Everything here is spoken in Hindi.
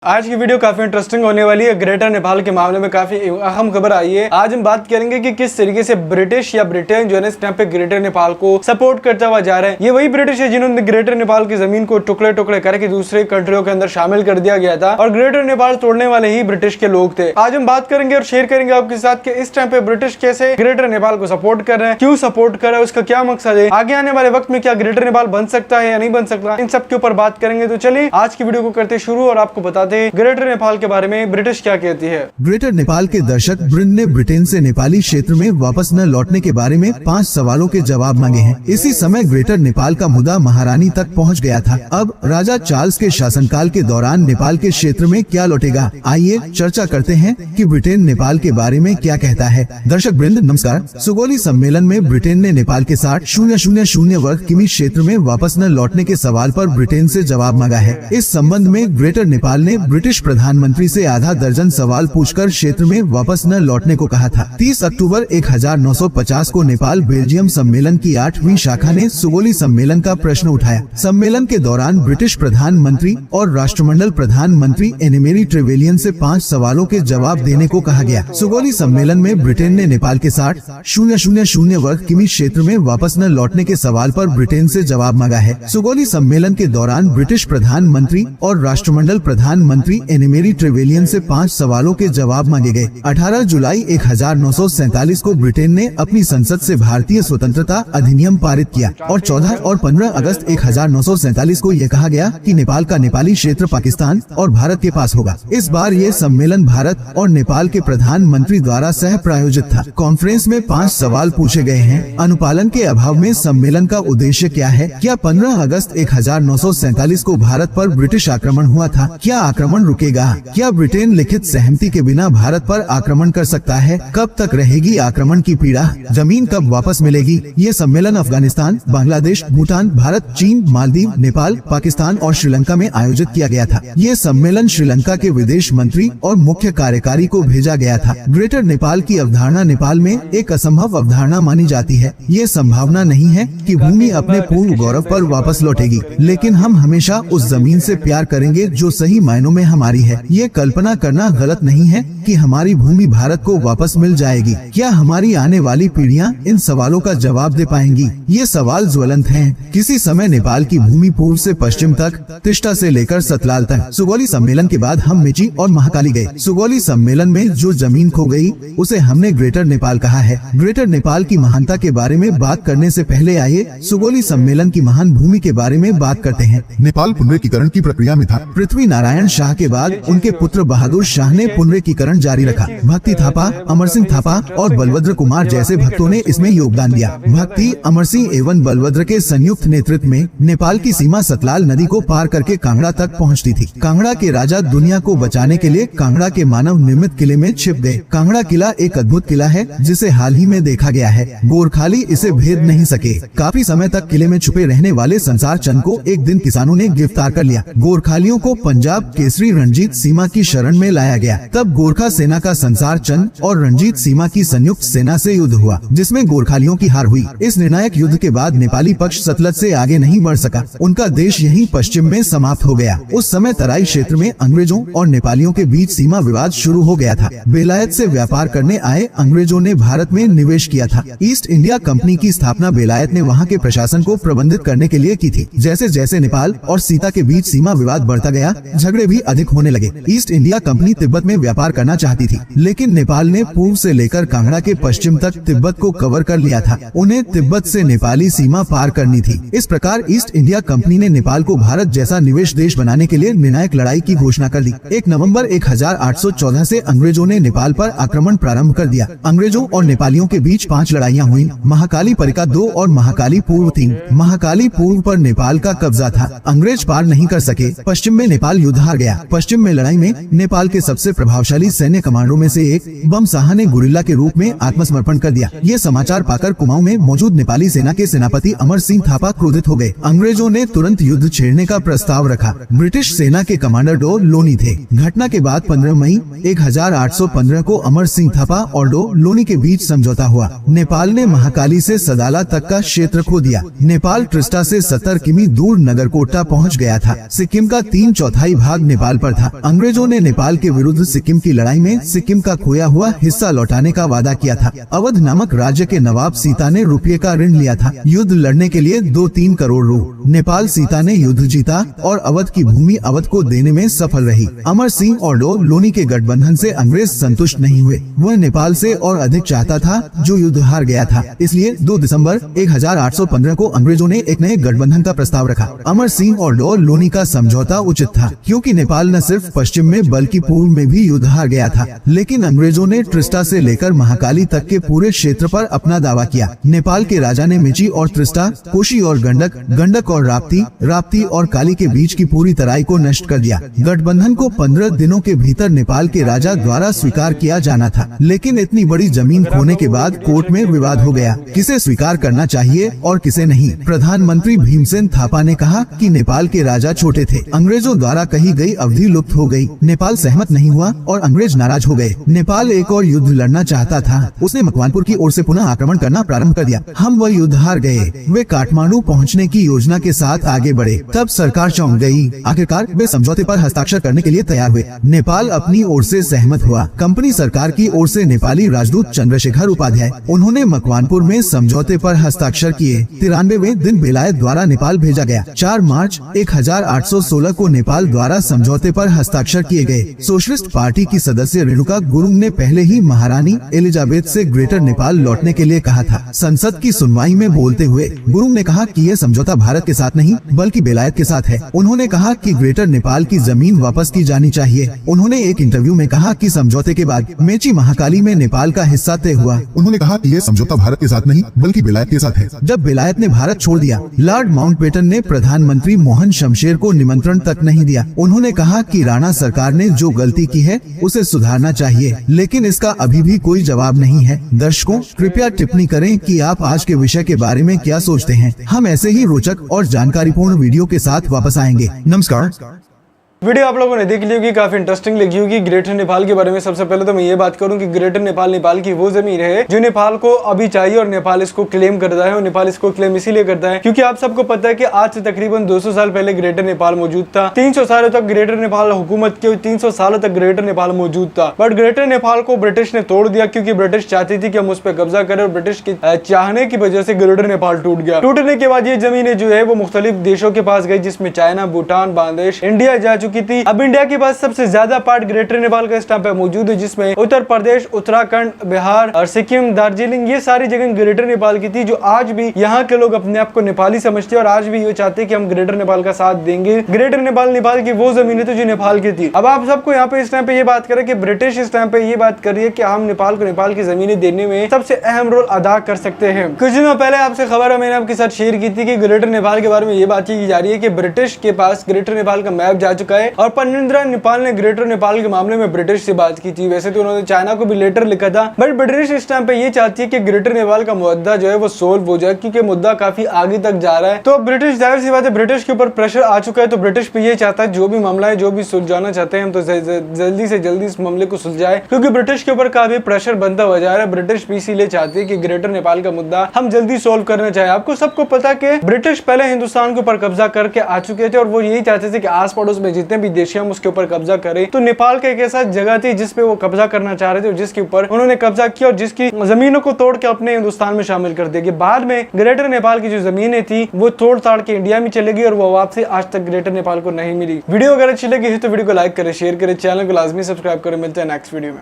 आज की वीडियो काफी इंटरेस्टिंग होने वाली है। ग्रेटर नेपाल के मामले में काफी अहम खबर आई है। आज हम बात करेंगे कि किस तरीके से ब्रिटिश या ब्रिटेन जो है इस टाइम पे ग्रेटर नेपाल को सपोर्ट करता हुआ जा रहा है। ये वही ब्रिटिश है जिन्होंने ग्रेटर नेपाल की जमीन को टुकड़े टुकड़े करके दूसरे कंट्रियों के अंदर शामिल कर दिया गया था और ग्रेटर नेपाल तोड़ने वाले ही ब्रिटिश के लोग थे। आज हम बात करेंगे और शेयर करेंगे आपके साथ कि इस टाइम पे ब्रिटिश कैसे ग्रेटर नेपाल को सपोर्ट कर रहे हैं, क्यों सपोर्ट कर रहा है, उसका क्या मकसद है, आगे आने वाले वक्त में क्या ग्रेटर नेपाल बन सकता है या नहीं बन सकता, इन सब के ऊपर बात करेंगे। तो चलिए आज की वीडियो को करते शुरू और आपको बताते हैं ग्रेटर नेपाल के बारे में ब्रिटिश क्या कहती है। ग्रेटर नेपाल के दर्शक वृंद ने ब्रिटेन से नेपाली क्षेत्र में वापस न लौटने के बारे में 5 सवालों के जवाब मांगे हैं। इसी समय ग्रेटर नेपाल का मुद्दा महारानी तक पहुंच गया था। अब राजा चार्ल्स के शासनकाल के दौरान नेपाल के क्षेत्र में क्या लौटेगा, आइए चर्चा करते हैं कि ब्रिटेन नेपाल के बारे में क्या कहता है। दर्शक वृंद नमस्कार। सुगोली सम्मेलन में ब्रिटेन ने नेपाल के 60,000 वर्ग किमी क्षेत्र में वापस न लौटने के सवाल पर ब्रिटेन से जवाब मांगा है। इस संबंध में ग्रेटर नेपाल ने ब्रिटिश प्रधानमंत्री से आधा दर्जन सवाल पूछकर क्षेत्र में वापस न लौटने को कहा था। 30 अक्टूबर 1950 को नेपाल बेल्जियम सम्मेलन की 8वीं शाखा ने सुगोली सम्मेलन का प्रश्न उठाया। सम्मेलन के दौरान ब्रिटिश प्रधानमंत्री और राष्ट्रमंडल प्रधानमंत्री एनिमेरी ट्रेवेलियन से 5 सवालों के जवाब देने को कहा गया। सुगोली सम्मेलन में ब्रिटेन ने नेपाल के 60,000 वर्ग किमी क्षेत्र में वापस न लौटने के सवाल पर ब्रिटेन से जवाब मांगा है। सुगोली सम्मेलन के दौरान ब्रिटिश प्रधानमंत्री और राष्ट्रमंडल प्रधानमंत्री एनिमेरी ट्रेवेलियन से 5 सवालों के जवाब मांगे गए। 18 जुलाई 1947 को ब्रिटेन ने अपनी संसद से भारतीय स्वतंत्रता अधिनियम पारित किया और 14 और 15 अगस्त 1947 को यह कहा गया कि नेपाल का नेपाली क्षेत्र पाकिस्तान और भारत के पास होगा। इस बार ये सम्मेलन भारत और नेपाल के प्रधानमंत्री द्वारा सह प्रायोजित था। कॉन्फ्रेंस में 5 सवाल पूछे गए हैं। अनुपालन के अभाव में सम्मेलन का उद्देश्य क्या है? क्या 15 अगस्त 1947 को भारत पर ब्रिटिश आक्रमण हुआ था? क्या आक्रमण रुकेगा? क्या ब्रिटेन लिखित सहमति के बिना भारत पर आक्रमण कर सकता है? कब तक रहेगी आक्रमण की पीड़ा? जमीन कब वापस मिलेगी? ये सम्मेलन अफगानिस्तान, बांग्लादेश, भूटान, भारत, चीन, मालदीव, नेपाल, पाकिस्तान और श्रीलंका में आयोजित किया गया था। ये सम्मेलन श्रीलंका के विदेश मंत्री और मुख्य कार्यकारी को भेजा गया था। ग्रेटर नेपाल की अवधारणा नेपाल में एक असंभव अवधारणा मानी जाती है। ये संभावना नहीं है कि भूमि अपने पूर्व गौरव पर वापस लौटेगी, लेकिन हम हमेशा उस जमीन से प्यार करेंगे जो सही मायनों में हमारी है। ये कल्पना करना गलत नहीं है कि हमारी भूमि भारत को वापस मिल जाएगी। क्या हमारी आने वाली पीढ़ियां इन सवालों का जवाब दे पाएंगी? ये सवाल ज्वलंत हैं। किसी समय नेपाल की भूमि पूर्व से पश्चिम तक, तिस्टा से लेकर सतलाल तक। सुगोली सम्मेलन के बाद हम मेची और महाकाली गए। सुगोली सम्मेलन में जो जमीन खो गई उसे हमने ग्रेटर नेपाल कहा है। ग्रेटर नेपाल की महानता के बारे में बात करने से पहले आइए सुगोली सम्मेलन की महान भूमि के बारे में बात करते हैं। नेपाल पुनरीकीकरण की प्रक्रिया में था। पृथ्वी नारायण शाह के बाद उनके पुत्र बहादुर शाह ने पुनरीकीकरण जारी रखा। भक्ति थापा, अमर सिंह थापा और बलभद्र कुमार जैसे भक्तों ने इसमें योगदान दिया। भक्ति, अमर सिंह एवं बलभद्र के संयुक्त नेतृत्व में नेपाल की सीमा सतलाल नदी को पार करके कांगड़ा तक पहुंचती थी। कांगड़ा के राजा दुनिया को बचाने के लिए कांगड़ा के मानव निर्मित किले में छिप गए। कांगड़ा किला एक अद्भुत किला है जिसे हाल ही में देखा गया है। गोरखाली इसे भेद नहीं सके। काफी समय तक किले में छुपे रहने वाले संसार चंद को एक दिन किसानों ने गिरफ्तार कर लिया। गोरखालियों को पंजाब केसरी रणजीत सीमा की शरण में लाया गया। तब गोरखा सेना का संसार चंद और रणजीत सीमा की संयुक्त सेना से युद्ध हुआ, जिसमें गोरखालियों की हार हुई। इस निर्णायक युद्ध के बाद नेपाली पक्ष सतलज से आगे नहीं बढ़ सका। उनका देश यहीं पश्चिम में समाप्त हो गया। उस समय तराई क्षेत्र में अंग्रेजों और नेपालियों के बीच सीमा विवाद शुरू हो गया था। बेलायत से व्यापार करने आए अंग्रेजों ने भारत में निवेश किया था। ईस्ट इंडिया कंपनी की स्थापना बेलायत ने वहाँ के प्रशासन को प्रबंधित करने के लिए की थी। जैसे जैसे नेपाल और सीता के बीच सीमा विवाद बढ़ता गया, झगड़े भी अधिक होने लगे। ईस्ट इंडिया कंपनी तिब्बत में व्यापार करना चाहती थी, लेकिन नेपाल ने पूर्व से लेकर कांगड़ा के पश्चिम तक तिब्बत को कवर कर लिया था। उन्हें तिब्बत से नेपाली सीमा पार करनी थी। इस प्रकार ईस्ट इंडिया कंपनी ने नेपाल को भारत जैसा निवेश देश बनाने के लिए निर्णायक लड़ाई की घोषणा कर दी। 1 नवंबर 1814 से अंग्रेजों ने नेपाल पर आक्रमण प्रारंभ कर दिया। अंग्रेजों और नेपालियों के बीच 5 लड़ाइयाँ हुई। महाकाली परिका 2 और महाकाली पूर्व 3। महाकाली पूर्व पर नेपाल का कब्जा था। अंग्रेज पार नहीं कर सके। पश्चिम में नेपाल युद्ध हार गया। पश्चिम में लड़ाई में नेपाल के सबसे प्रभावशाली सैन्य कमांडरों में से एक बम साहा ने गुरिल्ला के रूप में आत्मसमर्पण कर दिया। ये समाचार पाकर कुमाऊं में मौजूद नेपाली सेना के सेनापति अमर सिंह थापा क्रोधित हो गए। अंग्रेजों ने तुरंत युद्ध छेड़ने का प्रस्ताव रखा। ब्रिटिश सेना के कमांडर डो लोनी थे। घटना के बाद 15 मई 1815 को अमर सिंह थापा और डो लोनी के बीच समझौता हुआ। नेपाल ने महाकाली से सदाला तक का क्षेत्र खो दिया। नेपाल ट्रिस्टा से 70 किमी दूर नगरकोटा पहुँच गया था। सिक्किम का 3/4 भाग नेपाल पर था। अंग्रेजों ने नेपाल के विरुद्ध सिक्किम की लड़ाई में सिक्किम का खोया हुआ हिस्सा लौटाने का वादा किया था। अवध नामक राज्य के नवाब सीता ने रुपये का ऋण लिया था युद्ध लड़ने के लिए 2-3 करोड़ रू। नेपाल सीता ने युद्ध जीता और अवध की भूमि अवध को देने में सफल रही। अमर सिंह और डो लोनी के गठबंधन से अंग्रेज संतुष्ट नहीं हुए। वह नेपाल से और अधिक चाहता था जो युद्ध हार गया था। इसलिए 2 दिसंबर 1815 को अंग्रेजों ने एक नए गठबंधन का प्रस्ताव रखा। अमर सिंह और डो लोनी का समझौता उचित था क्योंकि नेपाल न सिर्फ पश्चिम में बल्कि पूर्व में भी युद्ध हार गया था। लेकिन अंग्रेजों ने ट्रिस्टा से लेकर महाकाली तक के पूरे क्षेत्र पर अपना दावा किया। नेपाल के राजा ने मिची और ट्रिस्टा, कोशी और गंडक, गंडक और राप्ती और काली के बीच की पूरी तराई को नष्ट कर दिया। गठबंधन को 15 दिनों के भीतर नेपाल के राजा द्वारा स्वीकार किया जाना था। लेकिन इतनी बड़ी जमीन खोने के बाद कोर्ट में विवाद हो गया, किसे स्वीकार करना चाहिए और किसे नहीं। प्रधानमंत्री भीमसेन थापा ने कहा कि नेपाल के राजा छोटे थे। अंग्रेजों द्वारा कही गई अवधि लुप्त हो गई। नेपाल सहमत नहीं हुआ और अंग्रेज नाराज हो गए। नेपाल एक और युद्ध लड़ना चाहता था। उसने मकवानपुर की ओर से पुनः आक्रमण करना प्रारंभ कर दिया। हम वह युद्ध हार गए। वे काठमांडू पहुंचने की योजना के साथ आगे बढ़े। तब सरकार चौंक गई। आखिरकार वे समझौते पर हस्ताक्षर करने के लिए तैयार हुए। नेपाल अपनी ओर से सहमत हुआ। कंपनी सरकार की ओर से नेपाली राजदूत चंद्रशेखर उपाध्याय, उन्होंने मकवानपुर में समझौते पर हस्ताक्षर किए। 93वें दिन बेलायत द्वारा नेपाल भेजा गया। 4 मार्च 1816 को नेपाल द्वारा समझौते पर हस्ताक्षर किए गए। सोशलिस्ट पार्टी की सदस्य रेणुका गुरुंग ने पहले ही महारानी एलिजाबेथ से ग्रेटर नेपाल लौटने के लिए कहा था। संसद की सुनवाई में बोलते हुए गुरुंग ने कहा कि यह समझौता भारत के साथ नहीं बल्कि बेलायत के साथ है। उन्होंने कहा कि ग्रेटर नेपाल की जमीन वापस की जानी चाहिए। उन्होंने एक इंटरव्यू में कहा कि समझौते के बाद मेची महाकाली में नेपाल का हिस्सा तय हुआ। उन्होंने कहा कि यह समझौता भारत के साथ नहीं बल्कि बेलायत के साथ है। जब बेलायत ने भारत छोड़ दिया, लॉर्ड माउंटबेटन ने प्रधानमंत्री मोहन शमशेर को निमंत्रण तक नहीं दिया। उन्होंने कहा कि राणा सरकार ने जो गलती की है उसे सुधारना चाहिए, लेकिन इसका अभी भी कोई जवाब नहीं है। दर्शकों, कृपया टिप्पणी करें कि आप आज के विषय के बारे में क्या सोचते हैं। हम ऐसे ही रोचक और जानकारीपूर्ण वीडियो के साथ वापस आएंगे। नमस्कार। वीडियो आप लोगों ने देख ली होगी, काफी इंटरेस्टिंग लगी होगी। ग्रेटर नेपाल के बारे में सबसे पहले तो मैं ये बात करूं कि ग्रेटर नेपाल नेपाल की वो जमीन है जो नेपाल को अभी चाहिए और नेपाल इसको क्लेम करता है। और नेपाल इसको क्लेम इसीलिए करता है क्योंकि आप सबको पता है कि आज से तकरीबन 200 साल पहले ग्रेटर नेपाल मौजूद था। 300 सालों तक ग्रेटर नेपाल हुकूमत की, 300 सालों तक ग्रेटर नेपाल मौजूद था। बट ग्रेटर नेपाल को ब्रिटिश ने तोड़ दिया क्योंकि ब्रिटिश चाहती थी कि हम उस पर कब्जा करें और ब्रिटिश के चाहने की वजह से ग्रेटर नेपाल टूट गया। टूटने के बाद ये जमीनें जो है वो मुख्तलिफ देशों के पास गई, जिसमें चाइना, भूटान, बांग्लादेश, इंडिया जा चुकी थी। अब इंडिया के पास सबसे ज्यादा पार्ट ग्रेटर नेपाल का इस टाइम पे मौजूद है, जिसमें उत्तर प्रदेश, उत्तराखंड, बिहार और सिक्किम, दार्जिलिंग, ये सारी जगह ग्रेटर नेपाल की थी। जो आज भी यहाँ के लोग अपने आप को नेपाली समझते हैं और आज भी ये चाहते हैं कि हम ग्रेटर नेपाल का साथ देंगे। ग्रेटर नेपाल नेपाल की वो जमीन है जो नेपाल की थी। अब आप सबको यहाँ पे इस टाइम पे ये बात करें कि ब्रिटिश इस टाइम पे ये बात कर रही है कि हम नेपाल को नेपाल की जमीनें देने में सबसे अहम रोल अदा कर सकते हैं। कुछ दिनों पहले आपसे खबर है, मैंने आपके साथ शेयर की थी कि ग्रेटर नेपाल के बारे में ये बात की जा रही है कि ब्रिटिश के पास ग्रेटर नेपाल का मैप जा चुका है और पनिंद्रा नेपाल ने ग्रेटर नेपाल के मामले में ब्रिटिश से बात की थी। वैसे तो उन्होंने चाइना को भी लेटर लिखा था, बट ब्रिटिश इस टाइम पे ये चाहती है कि ग्रेटर नेपाल का मुद्दा जो है वो सोल्व हो जाए क्योंकि मुद्दा काफी आगे तक जा रहा है। तो ब्रिटिश, जाहिर सी बात है, ब्रिटिश के ऊपर प्रेशर आ चुका है। तो ब्रिटिश पे ये चाहता है जो भी मामला है, जो भी सुलझाना चाहते हैं हम, तो जल्दी से जल्दी इस मामले को सुलझाए क्योंकि ब्रिटिश के ऊपर काफी प्रेशर बनता हुआ जा रहा है। ब्रिटिश भी इसीलिए चाहती है कि ग्रेटर नेपाल का मुद्दा हम जल्दी सोल्व करना चाहे। आपको सबको पता कि ब्रिटिश पहले हिंदुस्तान के ऊपर कब्जा करके आ चुके थे और वो यही चाहते थे कि आस पड़ोस में जितने भी देश हैं हम उसके ऊपर कब्जा करें। तो नेपाल का एक ऐसा जगह थी जिसपे वो कब्जा करना चाह रहे थे और जिसके ऊपर उन्होंने कब्जा किया और जिसकी जमीनों को तोड़ के अपने हिंदुस्तान में शामिल कर दिया। बाद में ग्रेटर नेपाल की जो जमीनें थी वो तोड़ ताड़ के इंडिया में चली गई और वो वापसी आज तक ग्रेटर नेपाल को नहीं मिली। वीडियो अगर अच्छी लगी है तो वीडियो को लाइक करें, शेयर करें, चैनल को लाजमी सब्सक्राइब करें। मिलते हैं नेक्स्ट वीडियो में।